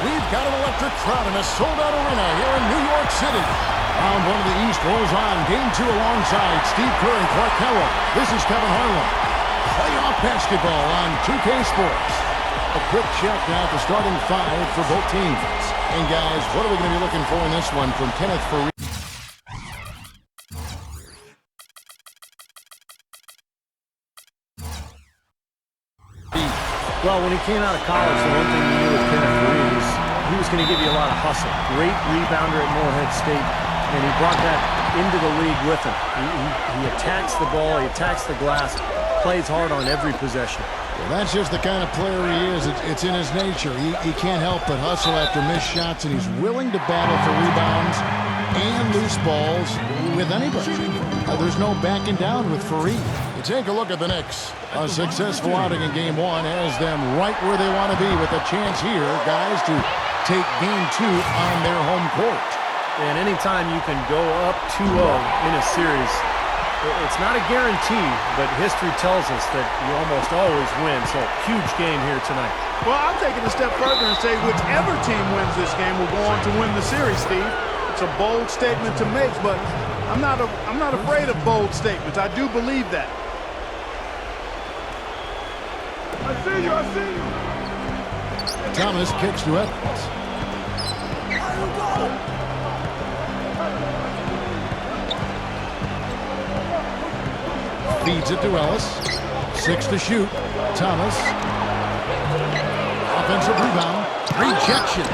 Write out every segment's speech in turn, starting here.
We've got an electric crowd in a sold-out arena here in New York City. Round one of the East rolls on. Game 2 alongside Steve Kerr and Clark Harrell. This is Kevin Harlan. Playoff basketball on 2K Sports. A quick check now at the starting five for both teams. And guys, what are we going to be looking for in this one from Kenneth Fareed? Well, when he came out of college, the one thing you knew with Kenneth Fareed is he was going to give you a lot of hustle. Great rebounder at Morehead State, and he brought that into the league with him. He attacks the ball, he attacks the glass, plays hard on every possession. Well, that's just the kind of player he is. It's in his nature. He can't help but hustle after missed shots, and he's willing to battle for rebounds and loose balls with anybody. There's no backing down with Fareed. You take a look at the Knicks. A successful outing in Game 1 has them right where they want to be with a chance here, guys, to take Game 2 on their home court. And anytime you can go up 2-0 in a series, it's not a guarantee, but history tells us that you almost always win. So, huge game here tonight. Well, I'll take it a step further and say whichever team wins this game will go on to win the series, Steve. It's a bold statement to make, but I'm not afraid of bold statements. I do believe that. I see you. Thomas kicks to Evans. Feeds it to Ellis. 6 to shoot. Thomas. Offensive rebound. Rejection.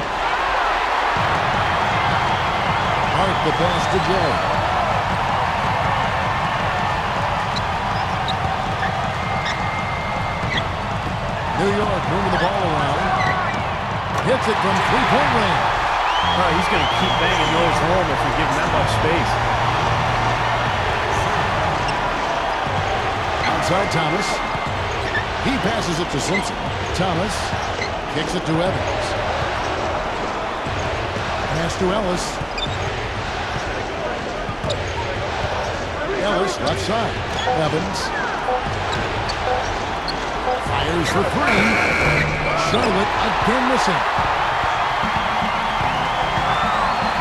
Hart the pass to Jay. New York moving the ball around. Hits it from three-point range. He's going to keep banging those home if you give him that much space. Outside Thomas. He passes it to Simpson. Thomas kicks it to Evans. Pass to Ellis. Ellis left side. Evans. Fires for three. Charlotte again missing.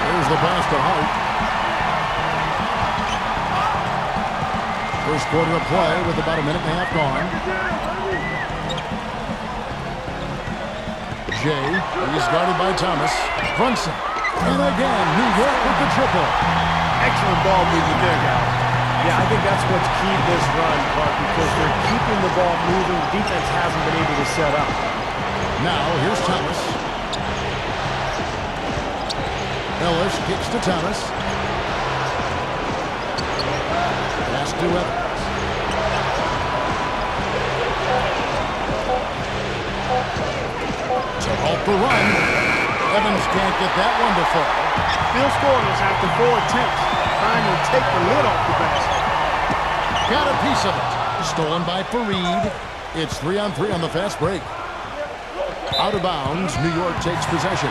There's the pass to Hart. First quarter of play with about a minute and a half gone. Jay, he's guarded by Thomas. Brunson. And again, New York with the triple. Excellent ball movement there, guys. Yeah, I think that's what's keyed this run, Clark, because they're keeping the ball moving. Defense hasn't been able to set up. Now, here's Thomas. Ellis kicks to Thomas. Pass to Evans. To halt the run. Evans can't get that one to fall. Still scoreless after 4 attempts. Trying to take the lid off the basket. Got a piece of it. Stolen by Fareed. It's 3-on-3 on the fast break. Out of bounds, New York takes possession.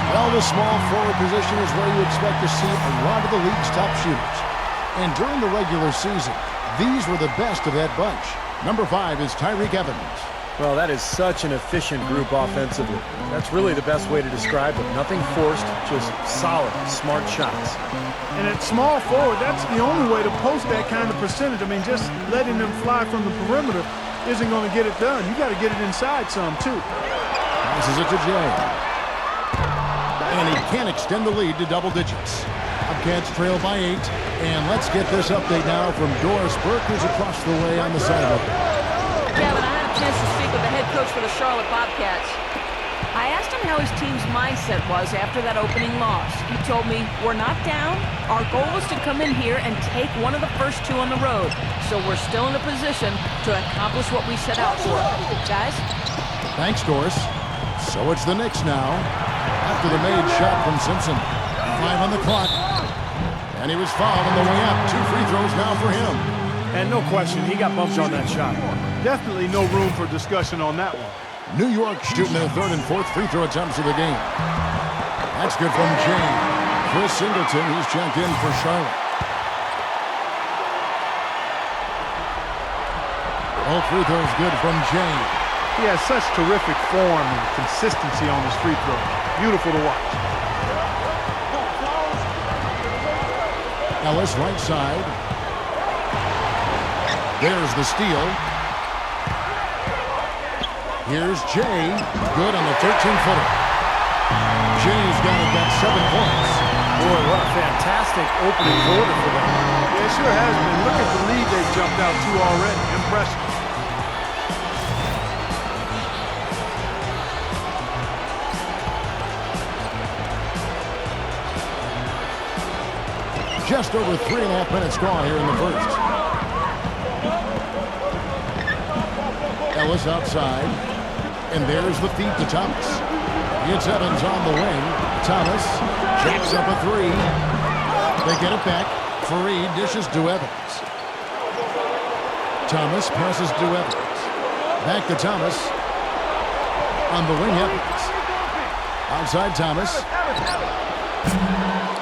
Well, the small forward position is where you expect to see a lot of the league's top shooters. And during the regular season, these were the best of that bunch. Number 5 is Tyreke Evans. Well, that is such an efficient group offensively. That's really the best way to describe it. Nothing forced, just solid, smart shots. And at small forward, that's the only way to post that kind of percentage. I mean, just letting them fly from the perimeter isn't going to get it done. You got to get it inside some, too. Passes it to Jay. And he can't extend the lead to double digits. Bobcats trail by 8. And let's get this update now from Doris Burke, who's across the way on the sideline. Kevin, I had a chance to speak with the head coach for the Charlotte Bobcats. I asked him how his team's mindset was after that opening loss. He told me, we're not down. Our goal is to come in here and take one of the first 2 on the road. So we're still in a position to accomplish what we set out for. Guys? Thanks, Doris. So it's the Knicks now. After the made shot from Simpson. 5 on the clock. And he was fouled on the way up. 2 free throws now for him. And no question, he got bumped on that shot. Definitely no room for discussion on that one. New York shooting their 3rd and 4th free throw attempts of the game. That's good from Jay. Chris Singleton, he's checked in for Charlotte. All free throws good from Jay. He has such terrific form and consistency on his free throw. Beautiful to watch. Ellis right side. There's the steal. Here's Jay. Good on the 13-footer. Jay's got 7 points. Boy, what a fantastic opening quarter for them. Yeah, it sure has been. Look at the lead they've jumped out to already. Impressive. Just over 3.5 minutes gone here in the first. Ellis outside. And there's the feed to Thomas. It's Evans on the wing. Thomas jacks up a 3. They get it back. Fareed dishes to Evans. Thomas passes to Evans. Back to Thomas. On the wing, Evans. Outside Thomas.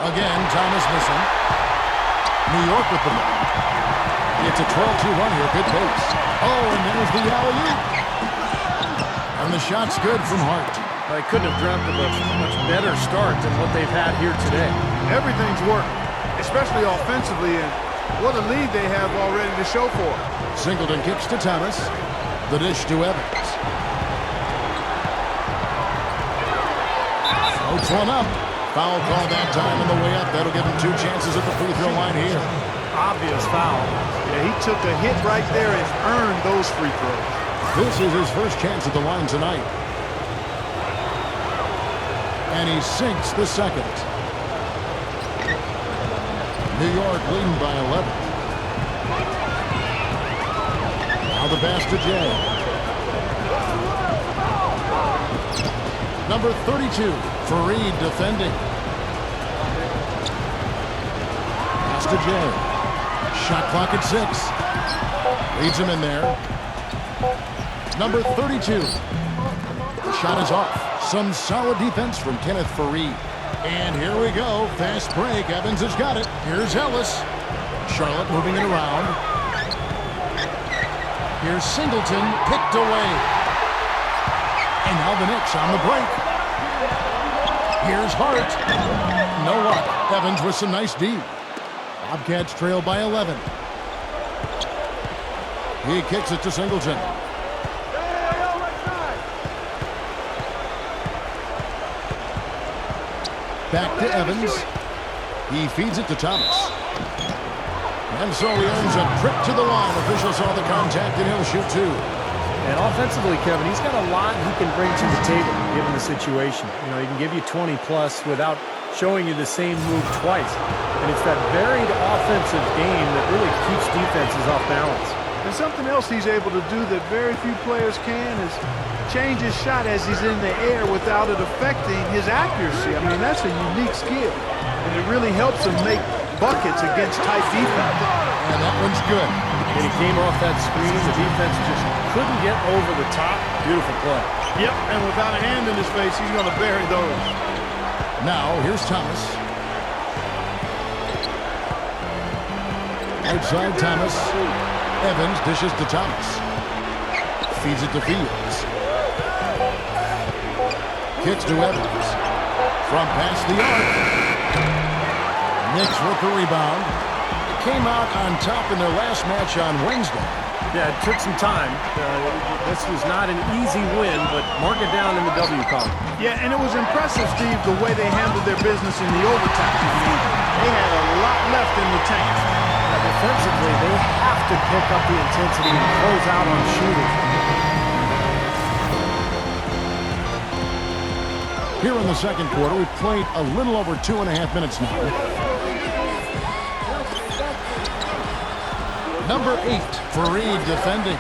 Again, Thomas missing. New York with the ball. It's a 12-2 run here. Good pace. Oh, and there's the alley-oop. And the shot's good from Hart. I couldn't have dreamt of a much better start than what they've had here today. Everything's working, especially offensively, and what a lead they have already to show for it. Singleton kicks to Thomas. The dish to Evans. Floats one up. Foul call that time on the way up. That'll give him 2 chances at the free throw line here. Obvious foul. Yeah, he took a hit right there and earned those free throws. This is his first chance at the line tonight. And he sinks the second. New York leading by 11. Now the pass to Jay. Number 32, Fareed defending. Pass to Jay. Shot clock at 6. Leads him in there. Number 32. The shot is off. Some solid defense from Kenneth Fareed. And here we go. Fast break. Evans has got it. Here's Ellis. Charlotte moving it around. Here's Singleton. Picked away. And now the Knicks on the break. Here's Hart. No luck. Evans with some nice D. Bobcats trail by 11. He kicks it to Singleton. Back to Evans. He feeds it to Thomas. And so he earns a trip to the line. Officials saw the contact and he'll shoot 2. And offensively, Kevin, he's got a lot he can bring to the table given the situation. You know, he can give you 20 plus without showing you the same move twice. And it's that varied offensive game that really keeps defenses off balance. And something else he's able to do that very few players can is change his shot as he's in the air without it affecting his accuracy. I mean, that's a unique skill. And it really helps him make buckets against tight defense. And that one's good. And he came off that screen. The defense just couldn't get over the top. Beautiful play. Yep, and without a hand in his face, he's going to bury those. Now, here's Thomas. Outside Thomas. Evans dishes to Thomas. Feeds it to Fields. Kicks to Evans. From past the arc. Knicks with the rebound. Came out on top in their last match on Wednesday. Yeah, it took some time. This was not an easy win, but mark it down in the W column. Yeah, and it was impressive, Steve, the way they handled their business in the overtime. They had a lot left in the tank. Defensively, they have to pick up the intensity and close out on shooting. Here in the second quarter, we've played a little over 2.5 minutes now. Number 8, Fareed defending.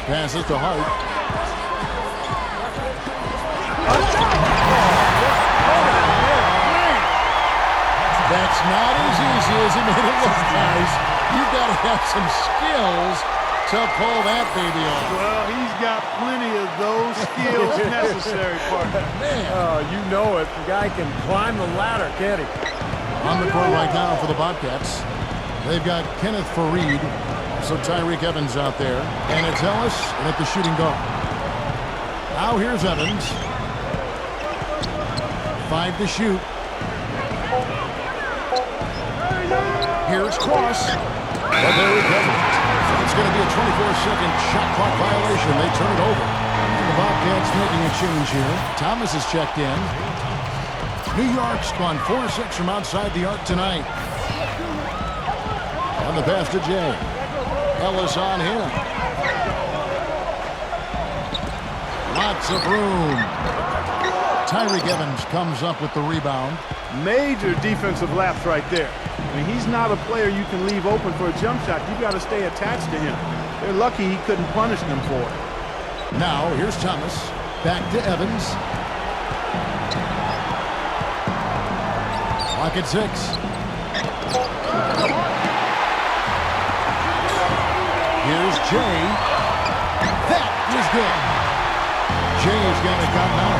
Passes to Hart. That's not as easy as it made it look, guys. You've got to have some skills to pull that baby off. Well, he's got plenty of those skills necessary, partner. Man. Oh, you know it. The guy can climb the ladder, can't he? On the court right now for the Bobcats, they've got Kenneth Fareed So Tyreek Evans out there. And it's Ellis and at the shooting guard. Now here's Evans. 5 to shoot. Here's Cross. But there it goes. So it's going to be a 24-second shot clock violation. They turn it over. And the Bobcats making a change here. Thomas is checked in. New York's gone 4-6 from outside the arc tonight. On the pass to Jay. Ellis on him. Lots of room. Tyreek Evans comes up with the rebound. Major defensive lapse right there. I mean, he's not a player you can leave open for a jump shot. You got to stay attached to him. They're lucky he couldn't punish them for it. Now here's Thomas. Back to Evans. Clock at 6. Here's Jay. That is good. Jay's got it got now.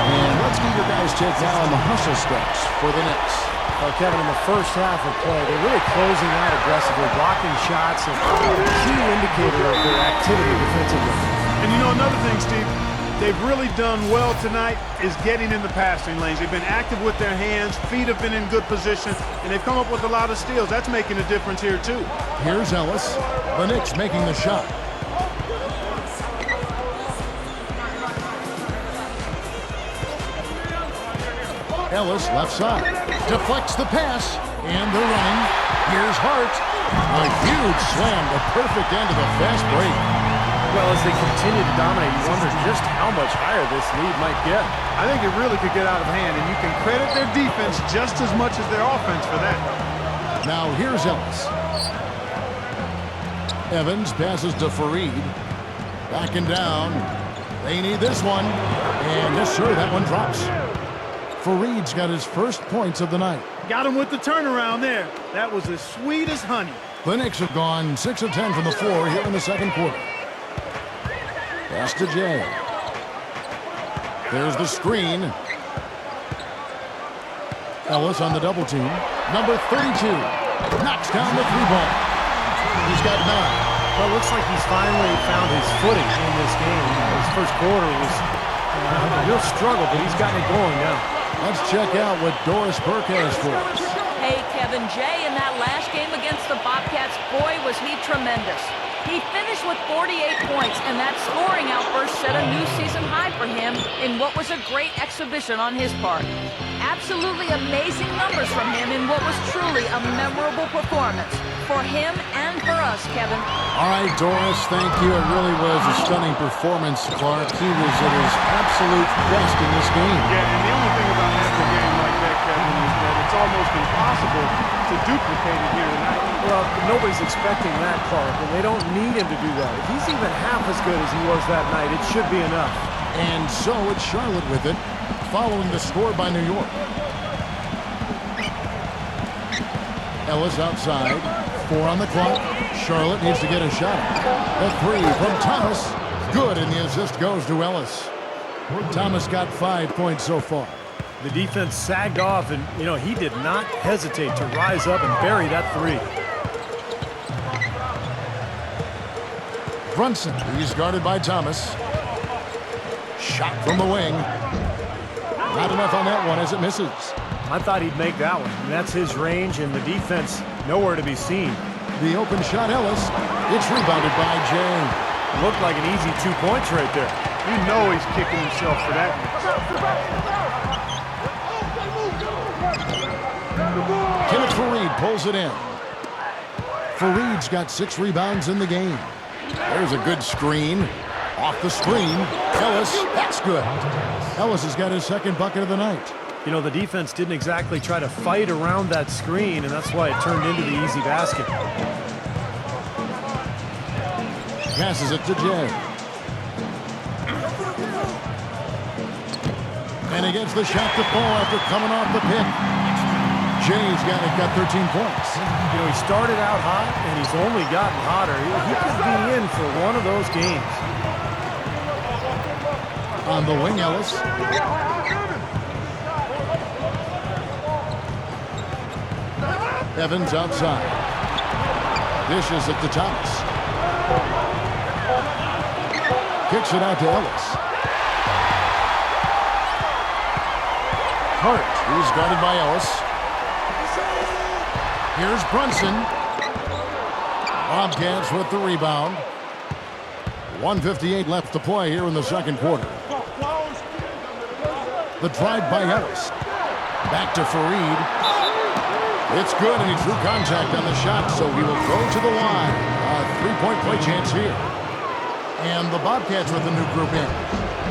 And let's get your guys' take now on the hustle steps for the Knicks. Well, Kevin, in the first half of play, they're really closing out aggressively, blocking shots, and a key indicator of their activity defensively. And you know another thing, Steve, they've really done well tonight is getting in the passing lanes. They've been active with their hands, feet have been in good position, and they've come up with a lot of steals. That's making a difference here, too. Here's Ellis. The Knicks making the shot. Ellis left side. Deflects the pass. And they're running. Here's Hart. A huge slam. The perfect end of the fast break. Well, as they continue to dominate, you wonder just how much higher this lead might get. I think it really could get out of hand, and you can credit their defense just as much as their offense for that. Now here's Ellis. Evans passes to Fareed. Backing down. They need this one. And yes, sir, that one drops. Fareed's got his first points of the night. Got him with the turnaround there. That was as sweet as honey. The Knicks have gone 6 of 10 from the floor here in the second quarter. Pass to Jay. There's the screen. Ellis on the double team. Number 32 knocks down the 3-ball. He's got 9. Well, it looks like he's finally found his footing in this game. His first quarter was a real struggle, but he's gotten it going now. Let's check out what Doris Burke has for us. Hey, Kevin, Jay in that last game against the Bobcats, boy, was he tremendous. He finished with 48 points, and that scoring outburst set a new season high for him in what was a great exhibition on his part. Absolutely amazing numbers from him in what was truly a memorable performance for him and for us, Kevin. All right, Doris, thank you. It really was a stunning performance, Clark. He was at his absolute best in this game. Yeah, and the only thing about having a game like that, Kevin, is that it's almost impossible to duplicate it here tonight. Well, nobody's expecting that, Clark, and they don't need him to do that. If he's even half as good as he was that night, it should be enough. And so it's Charlotte with it, following the score by New York. Ellis outside. 4 on the clock. Charlotte needs to get a shot. The 3 from Thomas. Good, and the assist goes to Ellis. Thomas got 5 points so far. The defense sagged off, and, you know, he did not hesitate to rise up and bury that 3. Brunson, he's guarded by Thomas. Shot from the wing. Not enough on that one as it misses. I thought he'd make that one. And that's his range, and the defense nowhere to be seen. The open shot, Ellis. It's rebounded by Jay. Looked like an easy 2 points right there. You know he's kicking himself for that. Kenneth Fareed pulls it in. Fareed's got 6 rebounds in the game. There's a good screen. Off the screen. Ellis, that's good. Ellis has got his second bucket of the night. You know, the defense didn't exactly try to fight around that screen, and that's why it turned into the easy basket. Passes it to Jay. And he gets the shot to fall after coming off the pick. Jay's got 13 points. You know, he started out hot, and he's only gotten hotter. He could be in for one of those games. On the wing, Ellis. Evans outside. Dishes it to Thomas. Kicks it out to Ellis. Hart. He's guarded by Ellis. Here's Brunson. Bobcats with the rebound. 1:58 left to play here in the second quarter. The drive by Ellis. Back to Fareed. It's good, and he drew contact on the shot, so he will go to the line. A three-point play chance here. And the Bobcats with a new group in.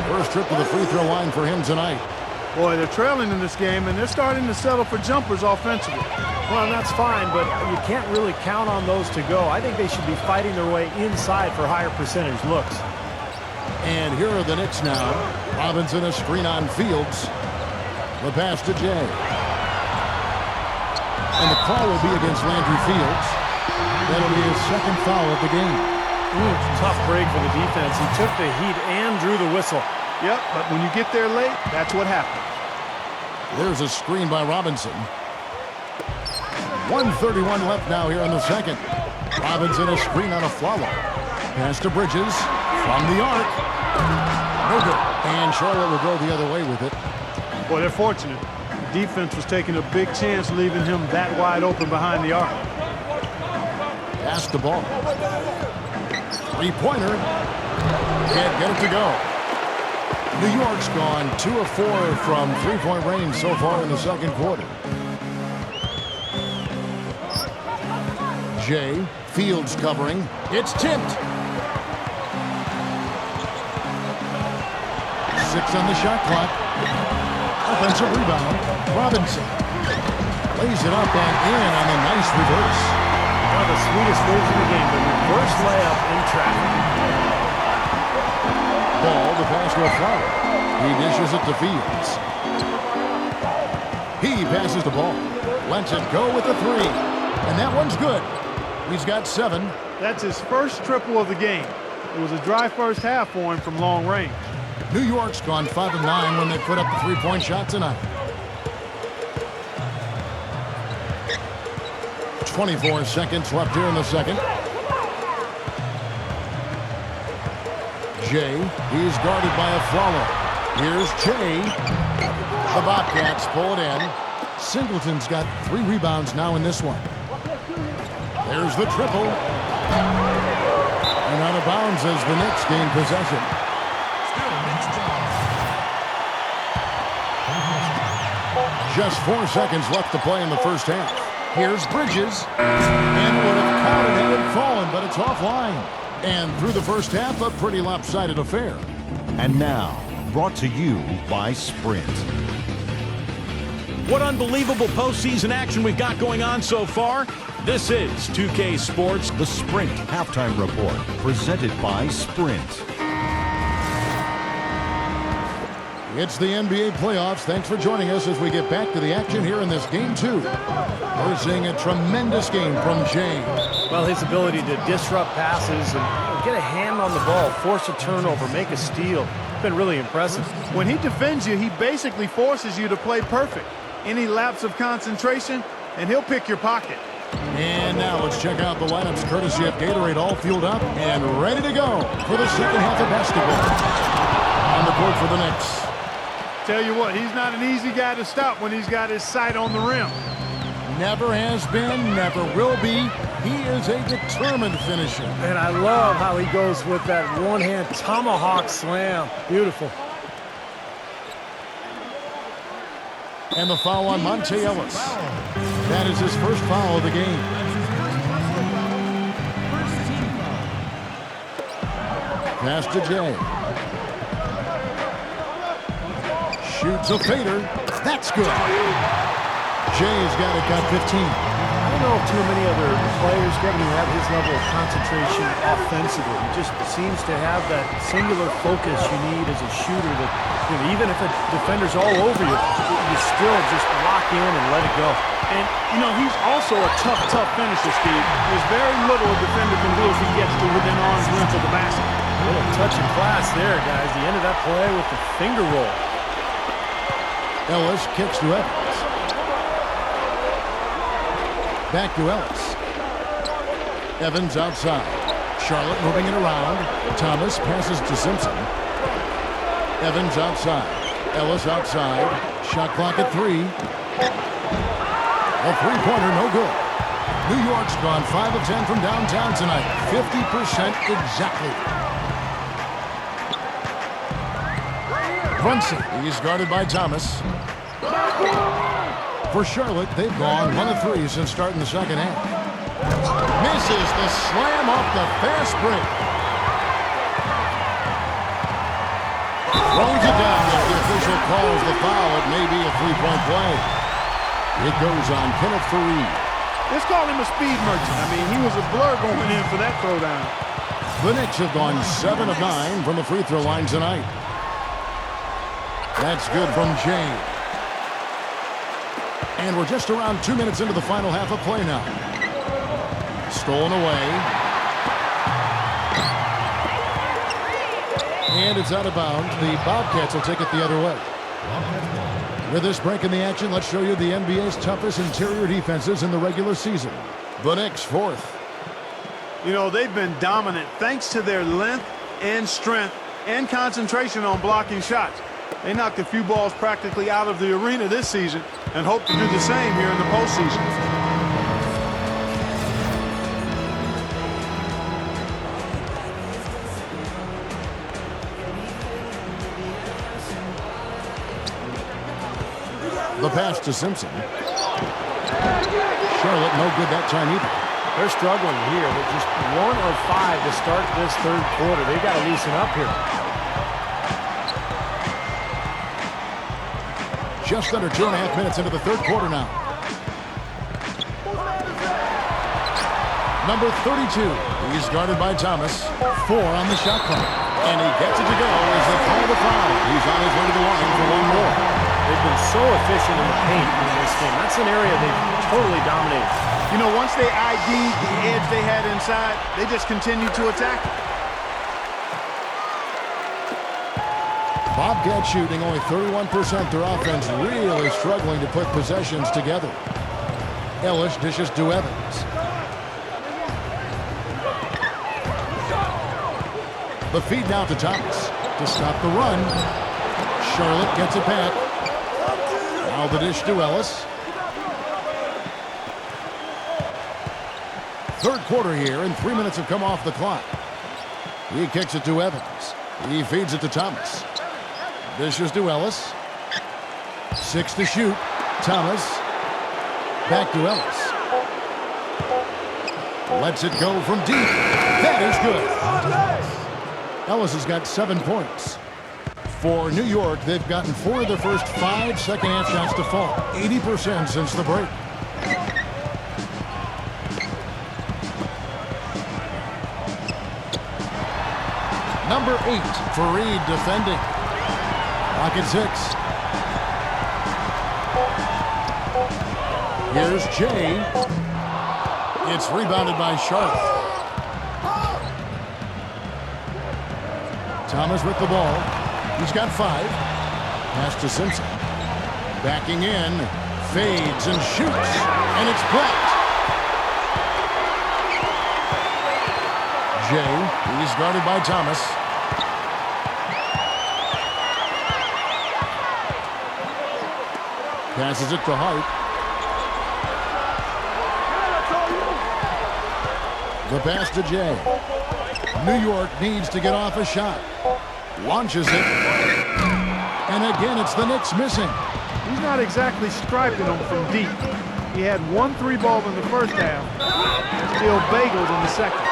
First trip to the free throw line for him tonight. Boy, they're trailing in this game, and they're starting to settle for jumpers offensively. Well, that's fine, but you can't really count on those to go. I think they should be fighting their way inside for higher percentage looks. And here are the Knicks now. Robinson a screen on Fields. The pass to Jay. And the call will be against Landry Fields. That'll be his second foul of the game. Ooh, tough break for the defense. He took the heat and drew the whistle. Yep, but when you get there late, that's what happens. There's a screen by Robinson. 1:31 left now here in the second. Robinson a screen on a follow. Pass to Bridges from the arc. No good. And Charlotte will go the other way with it. Boy, they're fortunate. The defense was taking a big chance leaving him that wide open behind the arc. Pass the ball. Three-pointer. Can't get it to go. New York's gone 2 of 4 from three-point range so far in the second quarter. Jay, Fields covering. It's tipped. 6 on the shot clock. Offensive rebound. Robinson lays it up and in on a nice reverse. One of the sweetest moves in the game, the reverse layup in traffic. Ball, the pass to a Flower. He dishes it to Fields. He passes the ball. Lets it go with the three. And that one's good. He's got 7. That's his first triple of the game. It was a dry first half for him from long range. New York's gone 5 of 9 when they put up the three-point shot tonight. 24 seconds left here in the second. Jay, he's guarded by a Flalo. Here's Jay. The Bobcats pull it in. Singleton's got 3 rebounds now in this one. There's the triple. And out of bounds as the Knicks gain possession. Just 4 seconds left to play in the first half. Here's Bridges. And would have counted had it fallen, but it's offline. And through the first half, a pretty lopsided affair. And now, brought to you by Sprint. What unbelievable postseason action we've got going on so far. This is 2K Sports, The Sprint Halftime Report, presented by Sprint. It's the NBA playoffs. Thanks for joining us as we get back to the action here in this game 2. We're seeing a tremendous game from James. Well, his ability to disrupt passes and get a hand on the ball, force a turnover, make a steal, it's been really impressive. When he defends you, he basically forces you to play perfect. Any lapse of concentration, and he'll pick your pocket. And now let's check out the lineups courtesy of Gatorade, all fueled up and ready to go for the second half of basketball. On the court for the Knicks. Tell you what, he's not an easy guy to stop when he's got his sight on the rim. Never has been, never will be. He is a determined finisher. And I love how he goes with that one-hand tomahawk slam. Beautiful. And the foul on Monte Ellis. That is his first foul of the game. Pass to Jay. Shoots a fader. That's good. Jay's got it, got 15. I don't know if too many other players, Kevin, who have his level of concentration offensively. He just seems to have that singular focus you need as a shooter that, you know, even if a defender's all over you, you still just lock in and let it go. And, you know, he's also a tough finisher, Steve. There's very little a defender can do if he gets to within arm's length of the basket. A little touch of class there, guys. The end of that play with the finger roll. Ellis kicks to Evans. Back to Ellis. Evans outside. Charlotte moving it around. Thomas passes to Simpson. Evans outside. Ellis outside. Shot clock at 3. A three-pointer, no good. New York's gone 5 of 10 from downtown tonight. 50% exactly. Brunson, he's guarded by Thomas. For Charlotte, they've gone 1 of 3 since starting the second half. Misses the slam off the fast break. Throws it down. If the official calls the foul, it may be a three-point play. It goes on Kenneth Fareed. Let's call him a speed merchant. I mean, he was a blur going in for that throwdown. The Knicks have gone 7 of 9 from the free throw line tonight. That's good from Jay. And we're just around 2 minutes into the final half of play now. Stolen away. And it's out of bounds. The Bobcats will take it the other way. With this break in the action, let's show you the NBA's toughest interior defenses in the regular season. The Knicks 4th. You know, they've been dominant thanks to their length and strength and concentration on blocking shots. They knocked a few balls practically out of the arena this season and hope to do the same here in the postseason. The pass to Simpson. Charlotte no good that time either. They're struggling here. They're just 1 of 5 to start this third quarter. They've got to loosen up here. Just under 2.5 minutes into the third quarter now. Number 32. He's guarded by Thomas. 4 on the shot clock. And he gets it to go as they call the foul. He's on his way to the line for 1 more. They've been so efficient in the paint in this game. That's an area they've totally dominated. You know, once they ID'd the edge they had inside, they just continued to attack it. Bobcat shooting only 31%. Their offense really struggling to put possessions together. Ellis dishes to Evans. The feed now to Thomas to stop the run. Charlotte gets it back. Now the dish to Ellis. Third quarter here, and 3 minutes have come off the clock. He kicks it to Evans. He feeds it to Thomas. Dishes to Ellis. 6 to shoot. Thomas. Back to Ellis. Lets it go from deep. That is good. Ellis has got 7 points. For New York, they've gotten 4 of their first 5 second-half shots to fall. 80% since the break. Number 8, Fareed defending. Pocket 6. Here's Jay. It's rebounded by Charlotte. Thomas with the ball. He's got 5. Pass to Simpson. Backing in. Fades and shoots. And it's blocked. Jay. He's guarded by Thomas. Passes it to Hart. The pass to Jay. New York needs to get off a shot. Launches it. And again, it's the Knicks missing. He's not exactly striping them from deep. He had 1 3-ball in the first half and still bageled in the second.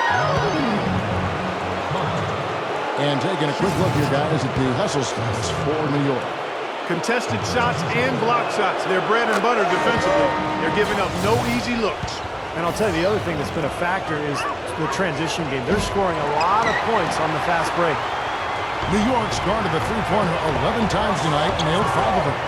And taking a quick look here, guys, at the hustle stats for New York. Contested shots and block shots. They're bread and butter defensively. They're giving up no easy looks. And I'll tell you, the other thing that's been a factor is the transition game. They're scoring a lot of points on the fast break. New York's guarded the three-pointer 11 times tonight, and nailed 5 of them.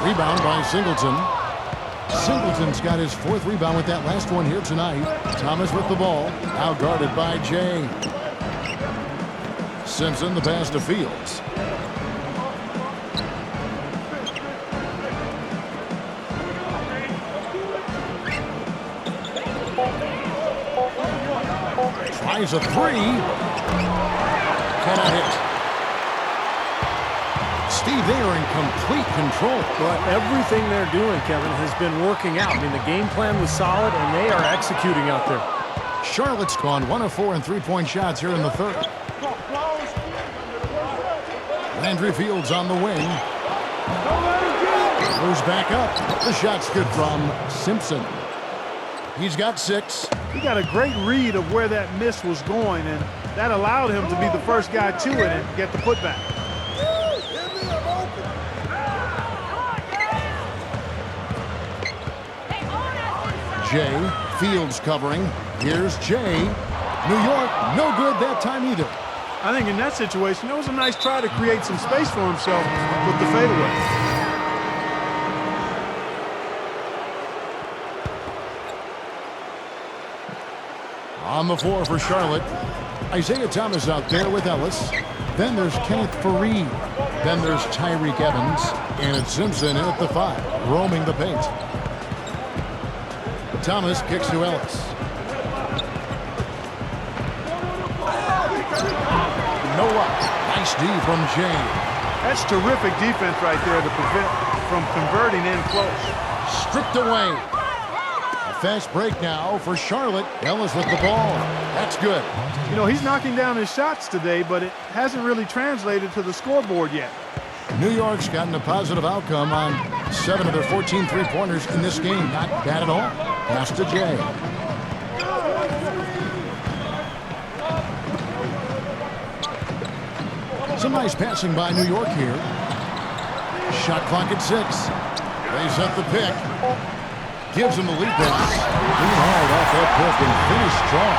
Rebound by Singleton. Singleton's got his 4th rebound with that last one here tonight. Thomas with the ball, now guarded by Jay. Simpson, the pass to Fields. Tries a three. Cannot hit. Steve, they are in complete control. But everything they're doing, Kevin, has been working out. I mean, the game plan was solid, and they are executing out there. Charlotte's gone 1 of 4 in three-point shots here in the third. Landry Fields on the wing. Goes back up. The shot's good from Simpson. He's got 6. He got a great read of where that miss was going, and that allowed him to be the first guy to it and get the putback. Jay, Fields covering. Here's Jay. New York, no good that time either. I think in that situation, it was a nice try to create some space for himself with the fadeaway. On the floor for Charlotte, Isaiah Thomas out there with Ellis. Then there's Kenneth Fareed. Then there's Tyreek Evans. And it's Simpson in at the 5, roaming the paint. Thomas kicks to Ellis. Noah, nice D from Jay. That's terrific defense right there to prevent from converting in close. Stripped away. A fast break now for Charlotte. Ellis with the ball. That's good. You know, he's knocking down his shots today, but it hasn't really translated to the scoreboard yet. New York's gotten a positive outcome on 7 of their 14 three-pointers in this game. Not bad at all. Pass to Jay. Some nice passing by New York here. Shot clock at 6. They set the pick. Gives him the lead pass. Lean hard off that pick and finish strong.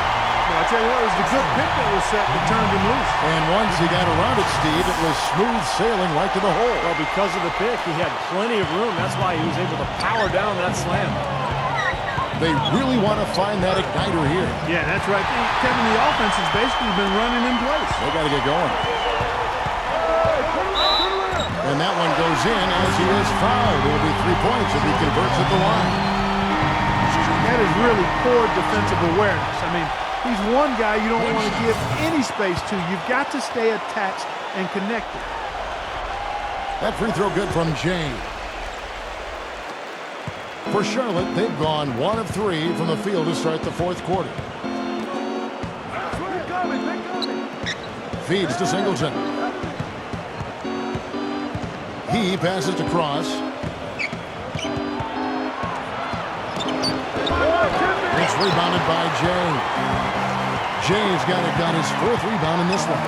Well, I tell you what, it was the good pick that was set that turned him loose. And once he got around it, Steve, it was smooth sailing right to the hole. Well, because of the pick, he had plenty of room. That's why he was able to power down that slam. They really want to find that igniter here. Yeah, that's right. Kevin, the offense has basically been running in place. They got to get going. And that one goes in as he is fouled. It will be 3 points if he converts at the line. That is really poor defensive awareness. I mean, he's one guy you don't want to give any space to. You've got to stay attached and connected. That free throw good from Jay. For Charlotte, they've gone 1 of 3 from the field to start the fourth quarter. Feeds to Singleton. He passes to Cross. It's rebounded by Jay. Jay's got his 4th rebound in this one.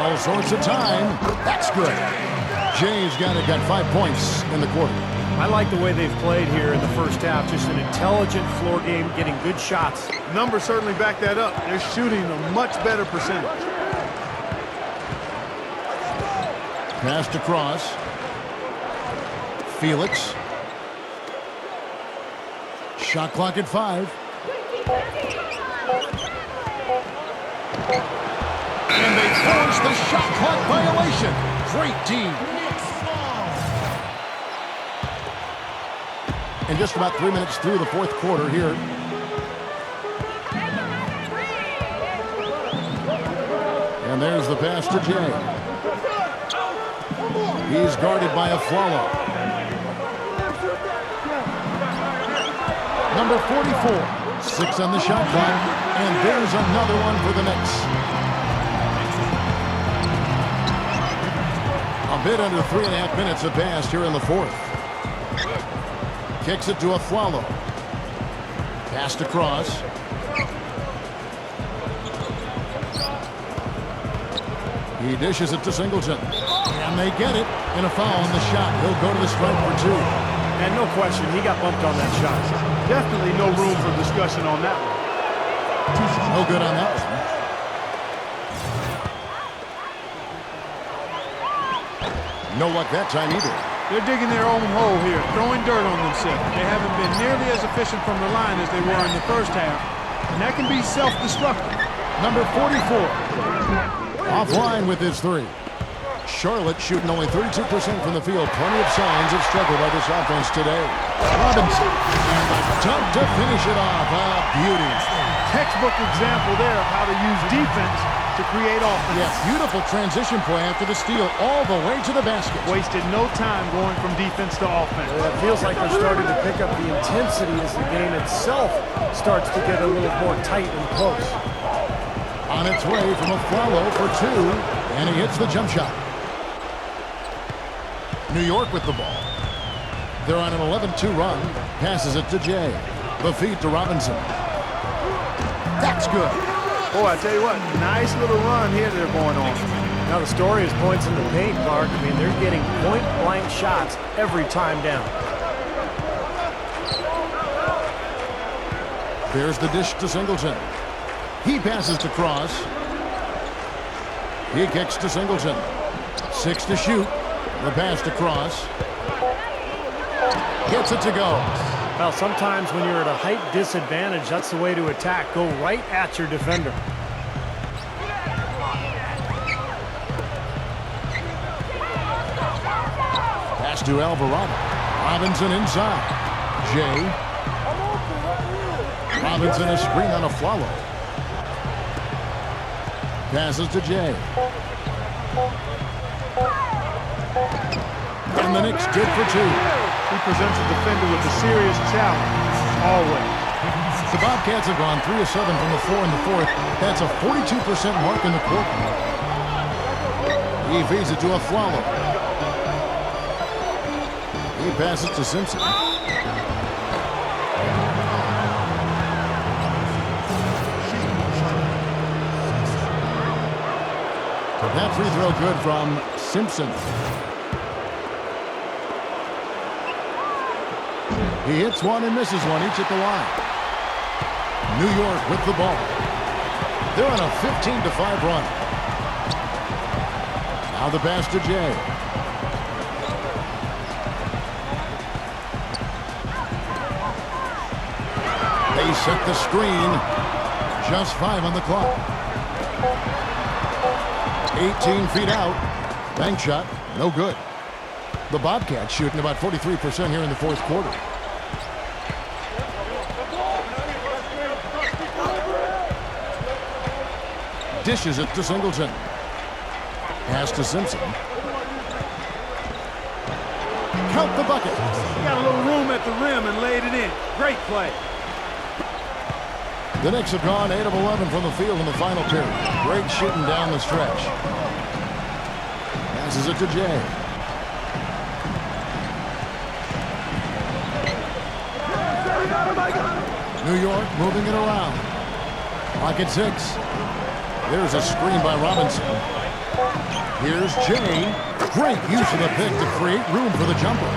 All sorts of time. That's good. Jay's got 5 points in the quarter. I like the way they've played here in the first half. Just an intelligent floor game, getting good shots. Numbers certainly back that up. They're shooting a much better percentage. Pass to Cross. Felix. Shot clock at 5. And they force the shot clock violation. Great team. And just about 3 minutes through the fourth quarter here. And there's the pass to Jay. He's guarded by Aflalo. Number 44. 6 on the shot clock. And there's another one for the Knicks. A bit under 3.5 minutes have passed here in the fourth. Kicks it to Aflalo. Pass to Cross. He dishes it to Singleton. And they get it. And a foul on the shot. He'll go to the stripe for 2. And no question, he got bumped on that shot. Definitely no room for discussion on that one. No good on that one. No luck that time either. They're digging their own hole here, throwing dirt on themselves. They haven't been nearly as efficient from the line as they were in the first half, and that can be self-destructive. Number 44. Offline with his 3. Charlotte shooting only 32% from the field. Plenty of signs of struggle by this offense today. Robinson. And the dunk to finish it off. A beauty. Textbook example there of how to use defense to create offense. Yeah, beautiful transition play after the steal all the way to the basket. Wasted no time going from defense to offense. It feels like they're starting to pick up the intensity as the game itself starts to get a little more tight and close. On its way from a follow for two, and he hits the jump shot. New York with the ball. They're on an 11-2 run. Passes it to Jay. The feed to Robinson. That's good. Boy, I tell you what, nice little run here they're going on. Now the story is points in the paint, Clark. I mean, they're getting point-blank shots every time down. There's the dish to Singleton. He passes to Cross. He kicks to Singleton. 6 to shoot. The pass to Cross. Gets it to go. Well, sometimes when you're at a height disadvantage, that's the way to attack. Go right at your defender. Pass to Alvarado. Robinson inside. Jay. Robinson a screen on a follow. Passes to Jay. And the Knicks good for two. He presents a defender with a serious challenge, always. The Bobcats have gone 3 of 7 from the floor in the fourth. That's a 42% mark in the quarter. He feeds it to a Flalo. He passes to Simpson. That free throw good from Simpson. He hits one and misses one, each at the line. New York with the ball. They're on a 15-5 run. Now the pass to Jay. They set the screen. Just 5 on the clock. 18 feet out. Bank shot, no good. The Bobcats shooting about 43% here in the fourth quarter. Dishes it to Singleton. Pass to Simpson. Count the bucket. He got a little room at the rim and laid it in. Great play. The Knicks have gone 8 of 11 from the field in the final period. Great shooting down the stretch. Passes it to Jay. New York moving it around. Pocket 6. There's a screen by Robinson. Here's Jay. Great use of the pick to create room for the jumper.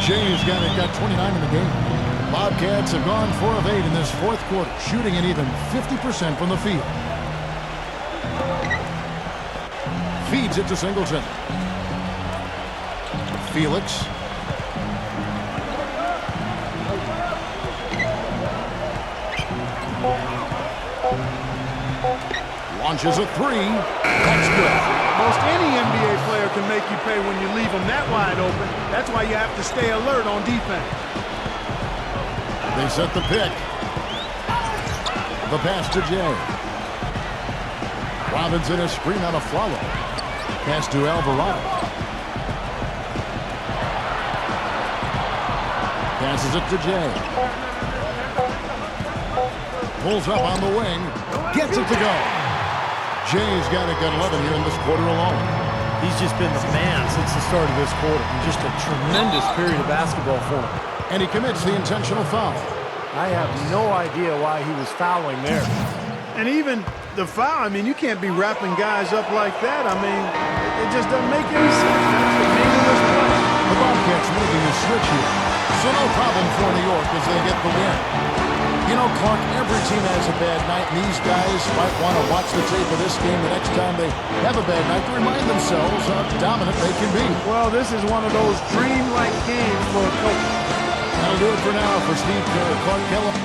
Jay's got 29 in the game. Bobcats have gone 4 of 8 in this fourth quarter, shooting an even 50% from the field. Feeds it to Singleton. Felix. Launches a 3. That's good. Most any NBA player can make you pay when you leave them that wide open. That's why you have to stay alert on defense. They set the pick. The pass to Jay. Robinson a screen on a follow. Pass to Alvarado. Passes it to Jay. Pulls up on the wing. Gets it to go. Jay's got 11 here in this quarter alone. He's just been the man since the start of this quarter. Just a tremendous period of basketball for him. And he commits the intentional foul. I have no idea why he was fouling there. And even the foul, I mean, you can't be wrapping guys up like that. I mean, it just doesn't make any sense. That's a meaningless play. The Bobcats making a switch here. So no problem for New York as they get the win. You know, Clark, every team has a bad night, and these guys might want to watch the tape of this game the next time they have a bad night to remind themselves how dominant they can be. Well, this is one of those dream-like games for a coach. That'll do it for now for Steve Clark Kellogg.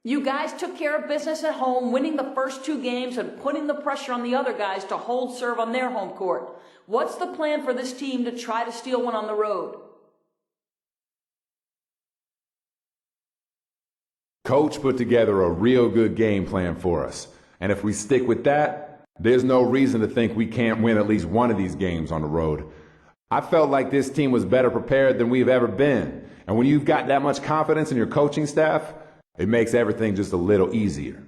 You guys took care of business at home, winning the first 2 games and putting the pressure on the other guys to hold serve on their home court. What's the plan for this team to try to steal one on the road? Coach put together a real good game plan for us. And if we stick with that, there's no reason to think we can't win at least one of these games on the road. I felt like this team was better prepared than we've ever been. And when you've got that much confidence in your coaching staff, it makes everything just a little easier.